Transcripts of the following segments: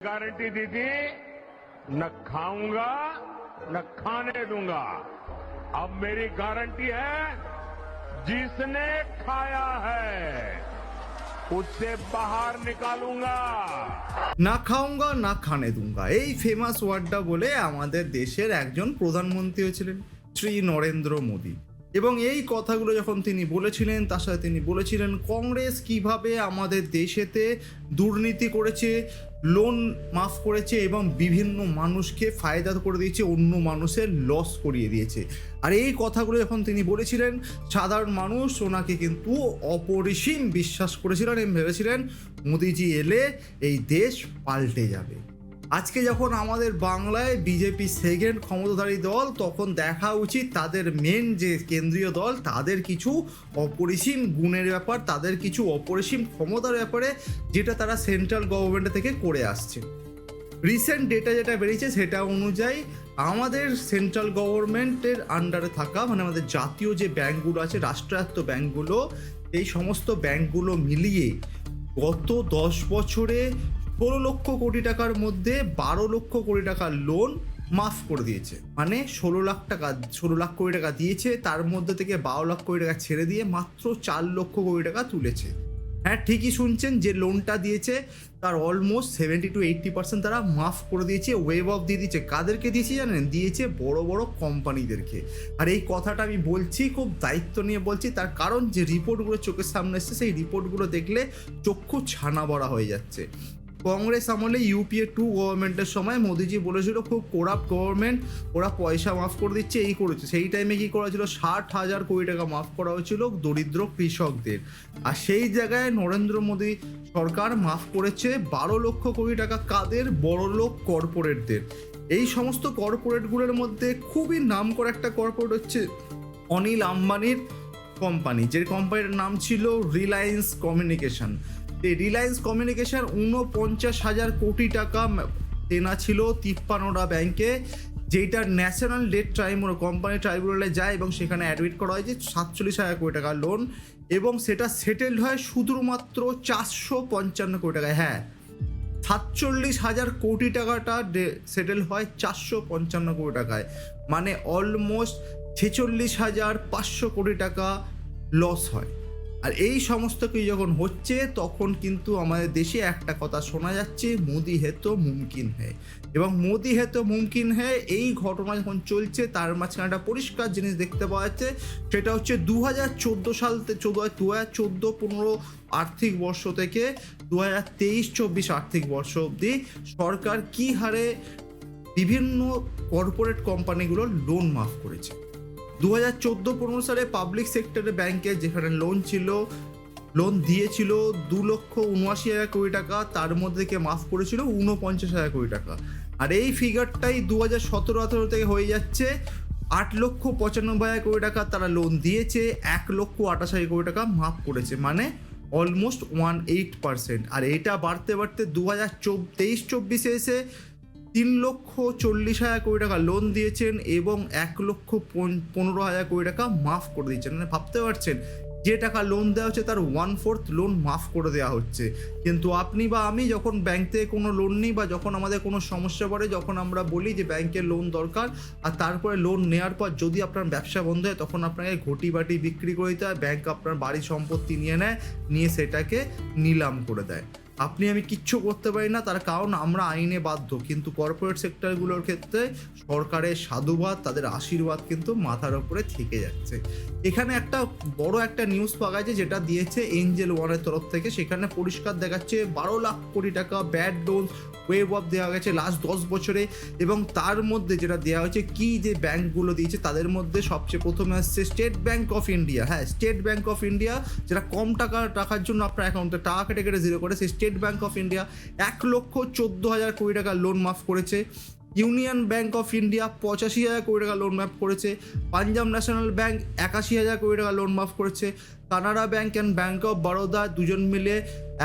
Guarantee दी थी न खाऊंगा न खाने दूंगा। अब मेरी गारंटी है जिसने खाया है उससे बाहर निकालूंगा। না খাউঙ্গা না খানে দুঙ্গা এই ফেমাস ওয়ার্ডটা বলে আমাদের দেশের একজন প্রধানমন্ত্রী হয়েছিলেন শ্রী নরেন্দ্র মোদী। এবং এই কথাগুলো যখন তিনি বলেছিলেন তার সাথে তিনি বলেছিলেন কংগ্রেস কিভাবে আমাদের দেশেতে দুর্নীতি করেছে, লোন মাফ করেছে এবং বিভিন্ন মানুষকে ফায়দা করে দিয়েছে, অন্য মানুষের লস করিয়ে দিয়েছে। আর এই কথাগুলো যখন তিনি বলেছিলেন সাধারণ মানুষ ওনাকে কিন্তু অপরিসীম বিশ্বাস করেছিলেন এবং ভেবেছিলেন মোদিজি এলে এই দেশ পাল্টে যাবে। আজকে যখন আমাদের বাংলায় বিজেপি সেকেন্ড ক্ষমতাধারী দল, তখন দেখা উচিত তাদের মেন যে কেন্দ্রীয় দল তাদের কিছু অপরিসীম গুণের ব্যাপার, তাদের কিছু অপরিসীম ক্ষমতার ব্যাপারে যেটা তারা সেন্ট্রাল গভর্নমেন্ট থেকে করে আসছে। রিসেন্ট ডেটা যেটা বেরিয়েছে সেটা অনুযায়ী আমাদের সেন্ট্রাল গভর্নমেন্টের আন্ডারে থাকা মানে আমাদের জাতীয় যে ব্যাঙ্কগুলো আছে, রাষ্ট্রায়ত্ত ব্যাঙ্কগুলো, এই সমস্ত ব্যাঙ্কগুলো মিলিয়ে গত 10 বছরে 16 লক্ষ কোটি টাকার মধ্যে 12 লক্ষ কোটি টাকার লোন মাফ করে দিয়েছে। মানে 16 লাখ কোটি টাকা দিয়েছে, তার মধ্যে থেকে 12 লাখ কোটি টাকা ছেড়ে দিয়ে মাত্র 4 লক্ষ কোটি টাকা তুলেছে। হ্যাঁ, ঠিকই শুনছেন, যে লোনটা দিয়েছে তার অলমোস্ট 70 to 80% তারা মাফ করে দিয়েছে, ওয়েভ অফ দিয়ে দিয়েছে। কাদেরকে দিয়েছে জানেন? দিয়েছে বড় বড় কোম্পানিদেরকে। আর এই কথাটা আমি বলছি খুব দায়িত্ব নিয়ে বলছি, তার কারণ যে রিপোর্টগুলো চোখের সামনে এসছে সেই রিপোর্টগুলো দেখলে চক্ষু ছানা বড়া হয়ে যাচ্ছে। কংগ্রেস আমলে ইউপিএ 2 গভর্নমেন্টের সময় মোদিজি বলেছিল খুব করাপ্ট গভর্নমেন্ট, ওরা পয়সা মাফ করে দিচ্ছে, এই করেছে। সেই টাইমে কি করা হয়েছিল? 60,000 কোটি টাকা মাফ করা হয়েছিল দরিদ্র কৃষকদের। আর সেই জায়গায় নরেন্দ্র মোদী সরকার মাফ করেছে 12 লক্ষ কোটি টাকা। কাদের? বড়লোক কর্পোরেটদের। এই সমস্ত কর্পোরেটগুলোর মধ্যে খুবই নাম করা একটা কর্পোরেট হচ্ছে অনিল আম্বানির কোম্পানি, যে কোম্পানির নাম ছিল রিলায়েন্স কমিউনিকেশন। এই রিলায়েন্স কমিউনিকেশন 49,000 কোটি টাকা দেনা ছিল 53টা ব্যাংকে, যেটা ন্যাশনাল ডেট ট্রাইব্যুনাল কোম্পানি ট্রাইব্যুনালে যায় এবং সেখানে অ্যাডমিট করা হয় যে 47,000 কোটি টাকার লোন, এবং সেটা সেটেলড হয় শুধুমাত্র 455 কোটি টাকায়। হ্যাঁ, 47,000 কোটি টাকাটা সেটেল হয় 455 কোটি টাকায়, মানে অলমোস্ট 46,500 কোটি টাকা লস হয়। আর এই সমস্ত কিছু যখন হচ্ছে তখন কিন্তু আমাদের দেশে একটা কথা শোনা যাচ্ছে, মোদি হে তো মুমকিন হ্যায়। এবং মোদি হে তো মুমকিন হ্যায় এই ঘটনা যখন চলছে তার মাঝখানে একটা পরিষ্কার জিনিস দেখতে পাওয়া যাচ্ছে, সেটা হচ্ছে 2014 সাল থেকে 2014-15 আর্থিক বর্ষ থেকে 2023-24 আর্থিক বর্ষ অবধি সরকার কী হারে বিভিন্ন কর্পোরেট কোম্পানিগুলোর লোন মাফ করেছে। 2014-15 সালে পাবলিক সেক্টরের ব্যাংকে যেখানে লোন দিয়েছিল 2,79,000 কোটি টাকা, তার মধ্যে থেকে মাফ করেছিল 49,000 কোটি টাকা। আর এই ফিগারটাই 2017-18 থেকে হয়ে যাচ্ছে 8,95,000 কোটি টাকা তারা লোন দিয়েছে, 1,28,000 কোটি টাকা মাফ করেছে, মানে অলমোস্ট 18%। আর এটা বাড়তে বাড়তে 2023-24 এসে 3,40,000 কোটি টাকা লোন দিয়েছেন এবং 1,15,000 কোটি টাকা মাফ করে দিয়েছেন। মানে ভাবতে পারছেন, যে টাকা লোন দেওয়া হচ্ছে তার 1/4 লোন মাফ করে দেওয়া হচ্ছে। কিন্তু আপনি বা আমি যখন ব্যাংক থেকে কোনো লোন নিই বা যখন আমাদের কোনো সমস্যা পড়ে, যখন আমরা বলি যে ব্যাংকের লোন দরকার, আর তারপরে লোন নেওয়ার পর যদি আপনার ব্যবসা বন্ধ হয় তখন আপনাকে ঘটি বাটি বিক্রি করে দিতে হয়, ব্যাংক আপনার বাড়ি সম্পত্তি নিয়ে সেটাকে নিলাম করে দেয়। আপনি আমি কিচ্ছু করতে পারি না, তার কারণ আমরা আইনে বাধ্য। কিন্তু কর্পোরেট সেক্টরগুলোর ক্ষেত্রে সরকারের সাধুবাদ, তাদের আশীর্বাদ কিন্তু মাথার উপরে থেকে যাচ্ছে। এখানে একটা বড় একটা নিউজ পাওয়া গেছে যেটা দিয়েছে এঞ্জেল ওয়ানের তরফ থেকে, সেখানে পরিষ্কার দেখাচ্ছে 12 লাখ কোটি টাকা ব্যাড লোন ওয়েভ অফ দেওয়া গেছে লাস্ট 10 বছরে। এবং তার মধ্যে যেটা দেওয়া হয়েছে কি যে ব্যাংকগুলো দিয়েছে তাদের মধ্যে সবচেয়ে প্রথমে আসছে স্টেট ব্যাংক অফ ইন্ডিয়া। হ্যাঁ, স্টেট ব্যাংক অফ ইন্ডিয়া, যেটা কম টাকা রাখার জন্য আপনার অ্যাকাউন্টে টাকা কেটে কেটে জিরো করে, সেই স্টেট ব্যাংক অফ ইন্ডিয়া 1,14,000 কোটি টাকা লোন মাফ করেছে। ইউনিয়ন ব্যাংক অফ ইন্ডিয়া 85,000 কোটি টাকা লোন মাফ করেছে। পাঞ্জাব ন্যাশনাল ব্যাংক 81,000 কোটি টাকা লোন মাফ করেছে। Canara bank and bank of Baroda দুজন মিলে,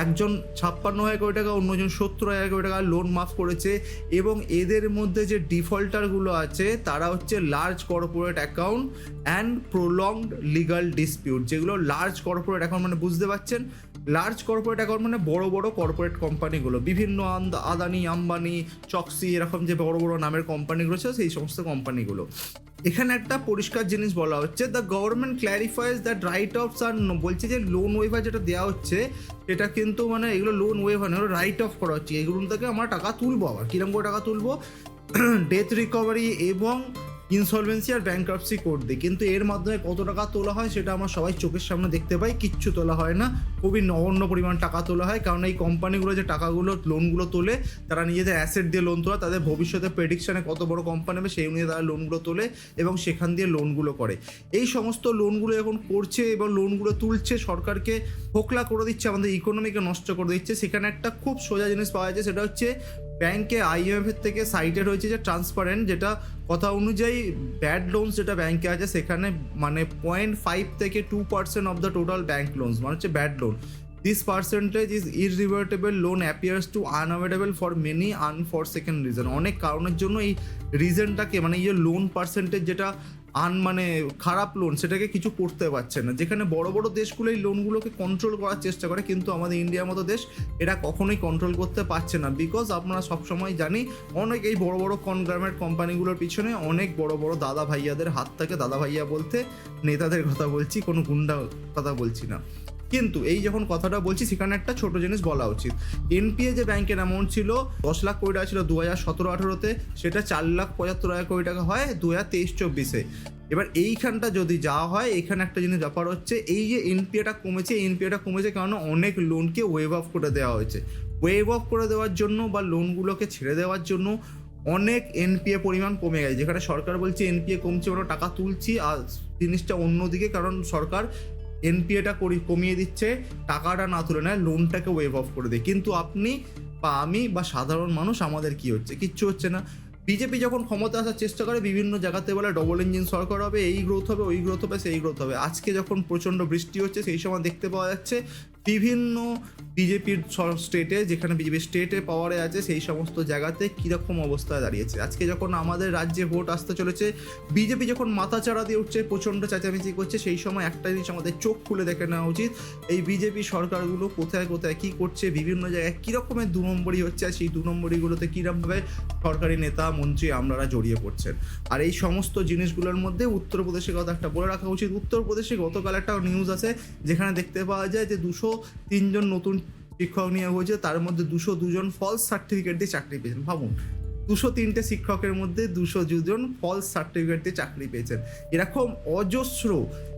একজন 56,000 কোটি টাকা, অন্যজন 70,000 কোটি টাকা লোন মাফ করেছে। এবং এদের মধ্যে যে ডিফল্টারগুলো আছে তারা হচ্ছে large corporate account and prolonged legal dispute, যেগুলো লার্জ কর্পোরেট অ্যাকাউন্ট মানে বুঝতে পারছেন লার্জ কর্পোরেট অ্যাকাউন্ট মানে বড় বড় কর্পোরেট কোম্পানিগুলো, বিভিন্ন আদানি, আম্বানি, চক্সি, এরকম যে বড় বড় নামের কোম্পানিগুলো ছিল সেই সমস্ত কোম্পানিগুলো। এখানে একটা পরিষ্কার জিনিস বলা হচ্ছে, দ্য গভর্নমেন্ট ক্ল্যারিফাইজ দ্যাট রাইট অফস আর, বলছে যে লোন ওয়েভার যেটা দেওয়া হচ্ছে সেটা কিন্তু মানে এগুলো লোন ওয়েভার না, রাইট অফ করা হচ্ছে, এগুলো থেকে আমরা টাকা তুলবো। আবার কিরকম করে টাকা তুলবো? ডেথ রিকভারি এবং ইনসলভেন্সি আর ব্যাংক্রাপসি কোড দিয়ে। কিন্তু এর মাধ্যমে কত টাকা তোলা হয় সেটা আমরা সবাই চোখের সামনে দেখতে পাই, কিচ্ছু তোলা হয় না, খুবই নগণ্য পরিমাণ টাকা তোলা হয়। কারণ এই কোম্পানিগুলো যে টাকাগুলো লোনগুলো তোলে তারা নিজেদের অ্যাসেট দিয়ে লোন তোলা, তাদের ভবিষ্যতে প্রেডিকশানে কত বড় কোম্পানি হবে সেই অনুযায়ী তারা লোনগুলো তোলে এবং সেখান দিয়ে লোনগুলো করে। এই সমস্ত লোনগুলো এখন করছে এবং লোনগুলো তুলছে, সরকারকে ফোকলা করে দিচ্ছে, আমাদের ইকোনমিকে নষ্ট করে দিচ্ছে। সেখানে একটা খুব সোজা জিনিস পাওয়া যাচ্ছে, সেটা হচ্ছে ব্যাংকে IMF এর থেকে সাইটেড হয়েছে যে ট্রান্সপারেন্ট, যেটা কথা অনুযায়ী ব্যাড লোনস যেটা ব্যাংকে আছে সেখানে মানে 0.5 থেকে 2% of the total bank loans মানে হচ্ছে bad loan. This percentage is irreversible loan appears to unavoidable for many unforeseen reason. অনেক কারণের জন্য এই রিজনটাকে মানে এই লোন পার্সেন্টেজ যেটা মানে খারাপ লোন সেটাকে কিছু করতে পারছে না। যেখানে বড় বড় দেশগুলো এই লোনগুলোকে কন্ট্রোল করার চেষ্টা করে, কিন্তু আমাদের ইন্ডিয়ার মতো দেশ এটা কখনোই কন্ট্রোল করতে পারছে না। বিকজ আপনারা সবসময় জানি অনেক এই বড় বড় কনগ্লোমেরেট কোম্পানিগুলোর পিছনে অনেক বড় বড় দাদা ভাইয়াদের হাত থাকে। দাদা ভাইয়া বলতে নেতাদের কথা বলছি, কোনো গুন্ডা কথা বলছি না। কিন্তু এই যখন কথাটা বলছি সেখানে একটা ছোট জিনিস বলা উচিত। এনপিএ যে ব্যাংকের অ্যামাউন্ট ছিল 10 লাখ কোটি টাকা ছিল 2017-18-তে, সেটা 4,75,000 কোটি টাকা হয় 2023-24-এ। এবার এইখানটা যদি যাওয়া হয়, এখানে একটা জিনিস ব্যাপার হচ্ছে, এই যে এনপিএটা কমেছে কারণ অনেক লোনকে ওয়েভ অফ করে দেওয়া হয়েছে। ওয়েভ অফ করে দেওয়ার জন্য বা লোনগুলোকে ছেড়ে দেওয়ার জন্য অনেক এনপিএ পরিমাণ কমে গেছে। যেখানে সরকার বলছে এনপিএ কমছে, ওরা টাকা তুলছি, আর জিনিসটা অন্যদিকে, কারণ সরকার এনপিএটা কমিয়ে দিচ্ছে, টাকাটা না তুলে নেয়, লোনটাকে ওয়েভ অফ করে দেয়। কিন্তু আপনি বা আমি বা সাধারণ মানুষ আমাদের কি হচ্ছে? কিচ্ছু হচ্ছে না। বিজেপি যখন ক্ষমতা আসার চেষ্টা করে বিভিন্ন জায়গাতে বলে ডবল ইঞ্জিন সরকার হবে, এই গ্রোথ হবে, ওই গ্রোথ হবে, সেই গ্রোথ হবে। আজকে যখন প্রচণ্ড বৃষ্টি হচ্ছে সেই সময় দেখতে পাওয়া যাচ্ছে বিভিন্ন বিজেপির স্টেটে, যেখানে বিজেপি স্টেটে পাওয়ারে আছে সেই সমস্ত জায়গাতে কীরকম অবস্থায় দাঁড়িয়েছে। আজকে যখন আমাদের রাজ্যে ভোট আসতে চলেছে, বিজেপি যখন মাথা চাড়া দিয়ে উঠছে, প্রচণ্ড চেঁচামেচি করছে, সেই সময় একটা জিনিস আমাদের চোখ খুলে দেখে নেওয়া উচিত, এই বিজেপি সরকারগুলো কোথায় কোথায় কী করছে, বিভিন্ন জায়গায় কী রকমের 2 নম্বরই হচ্ছে, আর সেই 2 নম্বরিগুলোতে কীরকমভাবে সরকারি নেতা মন্ত্রী আমরারা জড়িয়ে পড়ছেন। আর এই সমস্ত জিনিসগুলোর মধ্যে উত্তরপ্রদেশের কথা একটা বলে রাখা উচিত। উত্তরপ্রদেশে গতকাল একটা নিউজ আছে যেখানে দেখতে পাওয়া যায় যে 203 জন নতুন শিক্ষক নিয়োগ হয়েছে, তার মধ্যে 202 জন ফলস সার্টিফিকেট দিয়ে চাকরি পেয়েছেন। ভাবুন, 203টে শিক্ষকের মধ্যে 202 জন ফলস সার্টিফিকেট দিয়ে চাকরি পেয়েছেন। এরকম অজস্র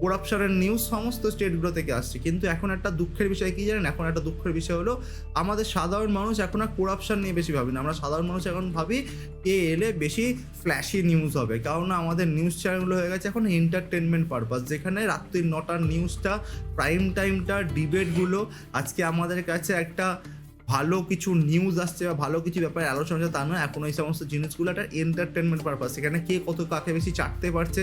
করাপশনের নিউজ সমস্ত স্টেটগুলো থেকে আসছে। কিন্তু এখন একটা দুঃখের বিষয় কি জানেন? এখন একটা দুঃখের বিষয় হলো আমাদের সাধারণ মানুষ এখন আর করাপশন নিয়ে বেশি ভাবি না। আমরা সাধারণ মানুষ এখন ভাবি কে এলে বেশি ফ্ল্যাশি নিউজ হবে, কারণ আমাদের নিউজ চ্যানেলগুলো হয়ে গেছে এখন এন্টারটেনমেন্ট পারপাস, যেখানে রাত্রি 9টার নিউজটা, প্রাইম টাইমটা, ডিবেটগুলো, আজকে আমাদের কাছে একটা ভালো কিছু নিউজ আসছে বা ভালো কিছু ব্যাপারে আলোচনা হচ্ছে তা নয়। এখন এই সমস্ত জিনিসগুলো একটা এন্টারটেনমেন্ট পারপাস, সেখানে কে কত কাকে বেশি চাটতে পারছে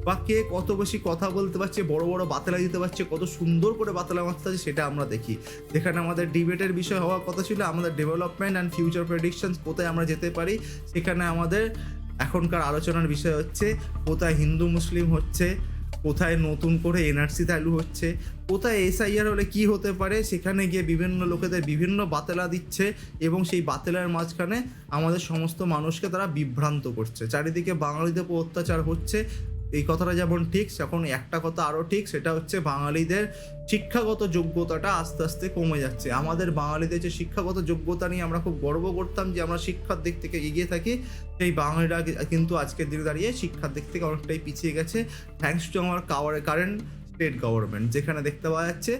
বা কে কত বেশি কথা বলতে পারছে, বড় বড় বাতলা দিতে পারছে, কত সুন্দর করে বাতলা মারতে পারছে, সেটা আমরা দেখি। যেখানে আমাদের ডিবেটের বিষয় হওয়ার কথা ছিল আমাদের ডেভেলপমেন্ট অ্যান্ড ফিউচার প্রেডিকশনস, কোথায় আমরা যেতে পারি, সেখানে আমাদের এখনকার আলোচনার বিষয় হচ্ছে কোথায় হিন্দু মুসলিম হচ্ছে, কোথায় নতুন করে এনআরসি চালু হচ্ছে, কোথায় SIR হলে কি হতে পারে, সেখানে গিয়ে বিভিন্ন লোকেদের বিভিন্ন বাতেলা দিচ্ছে এবং সেই বাতেলার মাঝখানে আমাদের সমস্ত মানুষকে তারা বিভ্রান্ত করছে। চারিদিকে বাঙালিদের উপর অত্যাচার হচ্ছে, এই কথাটা যেমন ঠিক, এখন একটা কথা আরও ঠিক, সেটা হচ্ছে বাঙালিদের শিক্ষাগত যোগ্যতাটা আস্তে আস্তে কমে যাচ্ছে। আমাদের বাঙালিদের যে শিক্ষাগত যোগ্যতা নিয়ে আমরা খুব গর্ব করতাম যে আমরা শিক্ষার দিক থেকে এগিয়ে থাকি, সেই বাঙালিরা কিন্তু আজকের দিনে দাঁড়িয়ে শিক্ষার দিক থেকে অনেকটাই পিছিয়ে গেছে, থ্যাঙ্কস টু আমার কারেন্ট স্টেট গভর্নমেন্ট। যেখানে দেখতে পাওয়া যাচ্ছে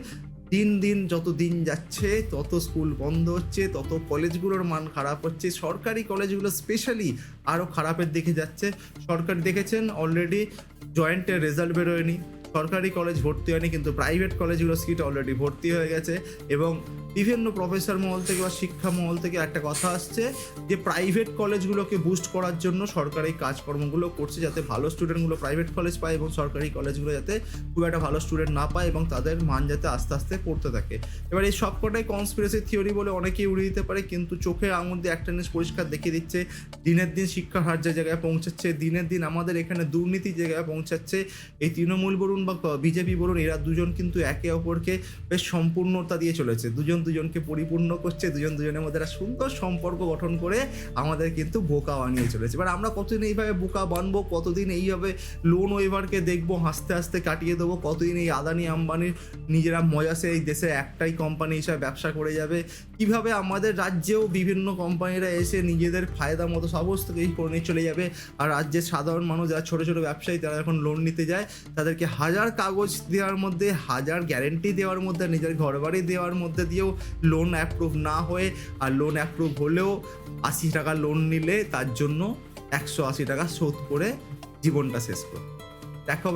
দিন দিন যত দিন যাচ্ছে তত স্কুল বন্ধ হচ্ছে, তত কলেজগুলোর মান খারাপ হচ্ছে, সরকারি কলেজগুলো স্পেশালি আরও খারাপের দিকে যাচ্ছে। সরকারি দেখেছেন অলরেডি জয়েন্টের রেজাল্ট বেরোয়নি, সরকারি কলেজ ভর্তি হয়নি, কিন্তু প্রাইভেট কলেজগুলো সিট অলরেডি ভর্তি হয়ে গেছে এবং বিভিন্ন প্রফেসর মহল থেকে বা শিক্ষা মহল থেকে একটা কথা আসছে যে প্রাইভেট কলেজগুলোকে বুস্ট করার জন্য সরকার এই কাজকর্মগুলো করছে, যাতে ভালো স্টুডেন্টগুলো প্রাইভেট কলেজ পায় এবং সরকারি কলেজগুলো যাতে খুব একটা ভালো স্টুডেন্ট না পায় এবং তাদের মান যাতে আস্তে আস্তে পড়তে থাকে। এবার এই সবকটাই কনস্পিরেসি থিওরি বলে অনেকেই উড়িয়ে দিতে পারে, কিন্তু চোখের আঙুল দিয়ে একটা জিনিস পরিষ্কার দেখিয়ে দিচ্ছে, দিনের দিন শিক্ষার হার যে জায়গায় পৌঁছাচ্ছে, দিনের দিন আমাদের এখানে দুর্নীতি জায়গায় পৌঁছাচ্ছে। এই তৃণমূল বলুন বা বিজেপি বলুন, এরা দুজন কিন্তু একে অপরকে বেশ সম্পূর্ণতা দিয়ে চলেছে, দুজন দুজনকে পরিপূর্ণ করছে, দুজন দুজনের মধ্যে একটা সুন্দর সম্পর্ক গঠন করে আমাদের কিন্তু বোকা বানিয়ে চলেছে। এবার আমরা কতদিন এইভাবে বোকা বানবো, কতদিন এইভাবে লোন ওয়েভারকে দেখবো হাসতে হাসতে কাটিয়ে দেবো, কতদিন এই আদানি আম্বানির নিজেরা মজাসে এই দেশে একটাই কোম্পানি হিসাবে ব্যবসা করে যাবে, কিভাবে আমাদের রাজ্যেও বিভিন্ন কোম্পানিরা এসে নিজেদের ফায়দা মতো সমস্ত কিছু করে নিয়ে চলে যাবে, আর রাজ্যের সাধারণ মানুষ যারা ছোটো ছোটো ব্যবসায়ী তারা যখন লোন নিতে যায় তাদেরকে হাজার কাগজ দেওয়ার মধ্যে, হাজার গ্যারেন্টি দেওয়ার মধ্যে, নিজের ঘরবাড়ি দেওয়ার মধ্যে দিয়েও লোন অ্যাপ্রুভ না হয়ে, আর লোন অ্যাপ্রুভ হলেও 80 টাকা লোন নিলে তার জন্য 180 টাকা শোধ করে জীবনটা শেষ করে। দেখো